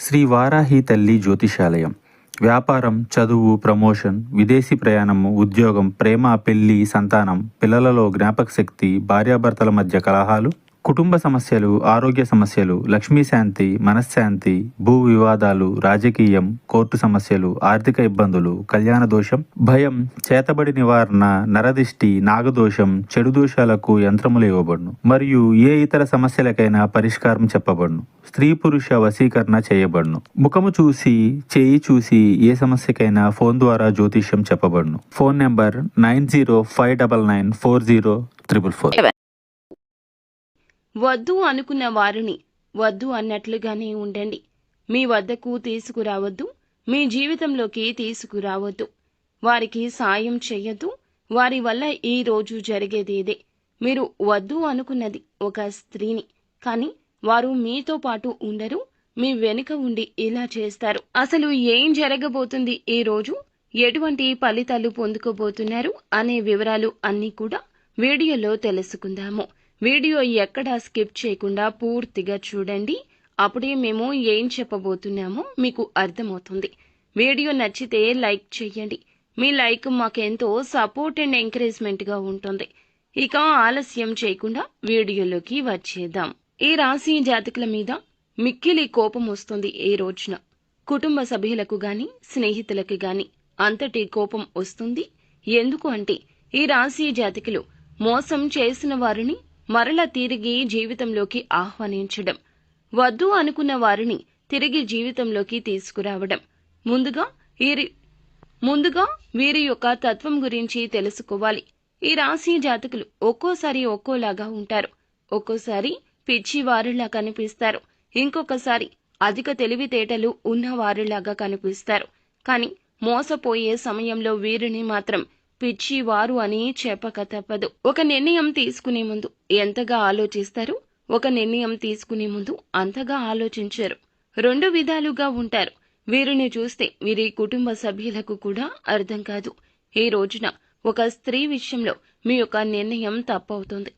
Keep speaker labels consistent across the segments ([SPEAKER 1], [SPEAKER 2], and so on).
[SPEAKER 1] శ్రీ వారాహి తల్లి జ్యోతిషాలయం. వ్యాపారం, చదువు, ప్రమోషన్, విదేశీ ప్రయాణము, ఉద్యోగం, ప్రేమ, పెళ్లి, సంతానం, పిల్లలలో జ్ఞాపక శక్తి, భార్యాభర్తల మధ్య కలహాలు, కుటుంబ సమస్యలు, ఆరోగ్య సమస్యలు, లక్ష్మీ శాంతి, మనశ్శాంతి, భూ వివాదాలు, రాజకీయం, కోర్టు సమస్యలు, ఆర్థిక ఇబ్బందులు, కళ్యాణ దోషం, భయం, చేతబడి నివారణ, నరదిష్టి, నాగదోషం, చెడు దోషాలకు యంత్రములు ఇవ్వబడును. మరియు ఏ ఇతర సమస్యలకైనా పరిష్కారం చెప్పబడును. స్త్రీ పురుష వశీకరణ చేయబడును. ముఖము చూసి, చేయి చూసి ఏ సమస్యకైనా ఫోన్ ద్వారా జ్యోతిష్యం చెప్పబడును. Phone number 9059940444.
[SPEAKER 2] వద్దు అనుకున్న వారిని వద్దు అన్నట్లుగానే ఉండండి. మీ వద్దకు తీసుకురావద్దు, మీ జీవితంలోకి తీసుకురావద్దు. వారికి సాయం చెయ్యొద్దు. వారి వల్ల ఈ రోజు జరిగేదేదే. మీరు వద్దు అనుకున్నది ఒక స్త్రీని, కానీ వారు మీతో పాటు ఉండరు, మీ వెనుక ఉండి ఇలా చేస్తారు. అసలు ఏం జరగబోతుంది ఈ రోజు, ఎటువంటి ఫలితాలు పొందుకోబోతున్నారు అనే వివరాలు అన్నీ కూడా వీడియోలో తెలుసుకుందాము. వీడియో ఎక్కడా స్కిప్ చేయకుండా పూర్తిగా చూడండి. అప్పుడే మేము ఏం చెప్పబోతున్నామో మీకు అర్థమవుతుంది. వీడియో నచ్చితే లైక్ చేయండి. మీ లైక్ మాకెంతో సపోర్ట్ అండ్ ఎంకరేజ్మెంట్గా ఉంటుంది. ఇక ఆలస్యం చేయకుండా వీడియోలోకి వచ్చేద్దాం. ఈ రాశి జాతకుల మీద మిక్కిలి కోపం వస్తుంది ఈ రోజున. కుటుంబ సభ్యులకు గాని, స్నేహితులకు గాని అంతటి కోపం వస్తుంది. ఎందుకు అంటే ఈ రాశి జాతకులు మోసం చేసిన వారిని మరల తిరిగి జీవితంలోకి ఆహ్వానించడం, వద్దు అనుకున్న వారిని తిరిగి జీవితంలోకి తీసుకురావడం. ముందుగా వీరి యొక్క తత్వం గురించి తెలుసుకోవాలి. ఈ రాశి జాతకులు ఒక్కోసారి ఒక్కోలాగా ఉంటారు. ఒక్కోసారి పిచ్చివారిలా కనిపిస్తారు, ఇంకొకసారి అధిక తెలివితేటలు ఉన్నవారిలాగా కనిపిస్తారు. కానీ మోసపోయే సమయంలో వీరిని మాత్రం పిచ్చివారు అని చెప్పక తప్పదు. ఒక నిర్ణయం తీసుకునే ముందు ఎంతగా ఆలోచిస్తారు, ఒక నిర్ణయం తీసుకునే ముందు అంతగా ఆలోచించరు. రెండు విధాలుగా ఉంటారు. వీరిని చూస్తే వీరి కుటుంబ సభ్యులకు కూడా అర్థం కాదు. ఈ రోజున ఒక స్త్రీ విషయంలో మీ యొక్క నిర్ణయం తప్పవుతుంది.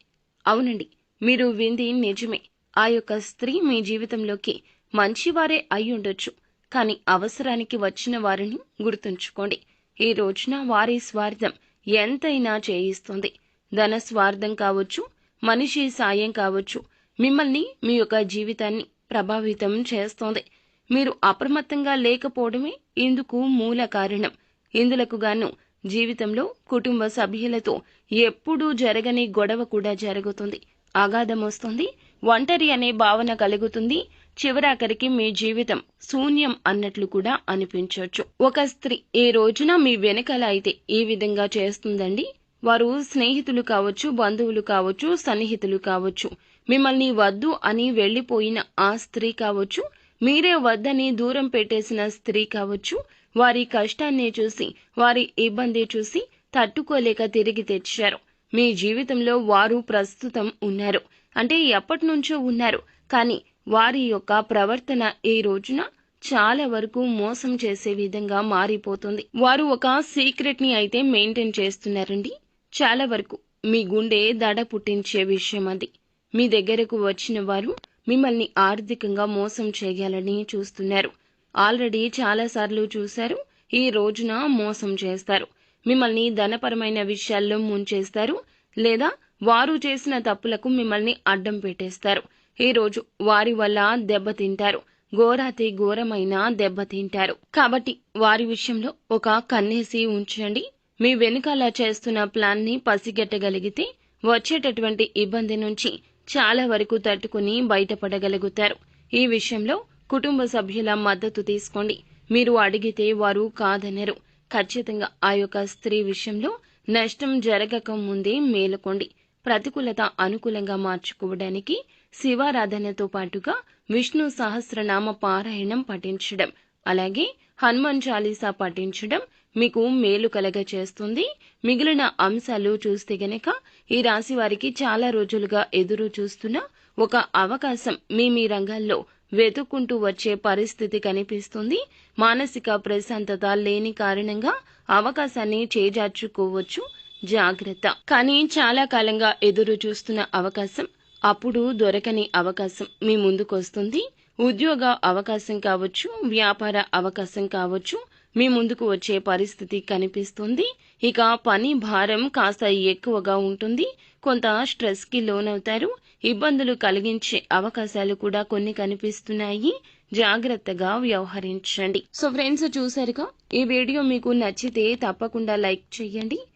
[SPEAKER 2] అవునండి, మీరు వింది నిజమే. ఆ యొక్క స్త్రీ మీ జీవితంలోకి మంచివారే అయ్యుండొచ్చు, కానీ అవసరానికి వచ్చిన వారిని గుర్తుంచుకోండి. ఈ రోజున వారి స్వార్థం ఎంతైనా చేయిస్తుంది. ధన స్వార్థం కావచ్చు, మనిషి సాయం కావచ్చు, మిమ్మల్ని, మీ యొక్క జీవితాన్ని ప్రభావితం చేస్తోంది. మీరు అప్రమత్తంగా లేకపోవడమే ఇందుకు మూల కారణం. ఇందులకు గాను జీవితంలో కుటుంబ సభ్యులతో ఎప్పుడూ జరగని గొడవ కూడా జరుగుతుంది. అగాధం వస్తుంది, ఒంటరి అనే భావన కలుగుతుంది. చివరాఖరికి మీ జీవితం శూన్యం అన్నట్లు కూడా అనిపించవచ్చు. ఒక స్త్రీ ఏ రోజున మీ వెనకాల అయితే ఈ విధంగా చేస్తుందండి. వారు స్నేహితులు కావచ్చు, బంధువులు కావచ్చు, సన్నిహితులు కావచ్చు, మిమ్మల్ని వద్దు అని వెళ్లిపోయిన ఆ స్త్రీ కావచ్చు, మీరే వద్దని దూరం పెట్టేసిన స్త్రీ కావచ్చు, వారి కష్టాన్ని చూసి, వారి ఇబ్బంది చూసి తట్టుకోలేక తిరిగి తెచ్చారు. మీ జీవితంలో వారు ప్రస్తుతం ఉన్నారు, అంటే ఎప్పటి నుంచో ఉన్నారు. కానీ వారి యొక్క ప్రవర్తన ఈ రోజున చాలా వరకు మోసం చేసే విధంగా మారిపోతుంది. వారు ఒక సీక్రెట్ ని అయితే మెయింటైన్ చేస్తున్నారండి. చాలా వరకు మీ గుండె దడ పుట్టించే విషయం అది. మీ దగ్గరకు వచ్చిన వారు మిమ్మల్ని ఆర్థికంగా మోసం చేయాలని చూస్తున్నారు. ఆల్రెడీ చాలాసార్లు చూశారు. ఈ రోజున మోసం చేస్తారు. మిమ్మల్ని ధనపరమైన విషయాల్లో ముంచేస్తారు, లేదా వారు చేసిన తప్పులకు మిమ్మల్ని అడ్డం పెట్టేస్తారు. ఈ రోజు వారి వల్ల దెబ్బతింటారు, ఘోరాతి ఘోరమైన దెబ్బతింటారు. కాబట్టి వారి విషయంలో ఒక కన్నేసి ఉంచండి. మీ వెనుకాల చేస్తున్న ప్లాన్ ని పసిగట్టగలిగితే వచ్చేటటువంటి ఇబ్బంది నుంచి చాలా వరకు తట్టుకుని బయటపడగలుగుతారు. ఈ విషయంలో కుటుంబ సభ్యుల మద్దతు తీసుకోండి. మీరు అడిగితే వారు కాదనరు. ఖచ్చితంగా ఆ యొక్క స్త్రీ విషయంలో నష్టం జరగక ముందే మేలుకోండి. ప్రతికూలత అనుకూలంగా మార్చుకోవడానికి శివారాధనతో పాటుగా విష్ణు సహస్రనామ పారాయణం పఠించడం, అలాగే హనుమాన్ చాలీసా పఠించడం మీకు మేలు కలగ చేస్తుంది. మిగిలిన అంశాలు చూస్తే గనక ఈ రాశి వారికి చాలా రోజులుగా ఎదురు చూస్తున్న ఒక అవకాశం మీ రంగాల్లో వెతుక్కుంటూ వచ్చే పరిస్థితి కనిపిస్తుంది. మానసిక ప్రశాంతత లేని కారణంగా అవకాశాన్ని చేజార్చుకోవచ్చు, జాగ్రత్త. కానీ చాలా కాలంగా ఎదురు చూస్తున్న అవకాశం, అప్పుడు దొరకని అవకాశం మీ ముందుకొస్తుంది. ఉద్యోగ అవకాశం కావచ్చు, వ్యాపార అవకాశం కావచ్చు, మీ ముందుకు వచ్చే పరిస్థితి కనిపిస్తుంది. ఇక పని భారం కాస్త ఎక్కువగా ఉంటుంది. కొంత స్ట్రెస్ కి లోనవుతారు. ఇబ్బందులు కలిగించే అవకాశాలు కూడా కొన్ని కనిపిస్తున్నాయి. జాగ్రత్తగా వ్యవహరించండి. సో ఫ్రెండ్స్, చూసారుగా, ఈ వీడియో మీకు నచ్చితే తప్పకుండా లైక్ చేయండి.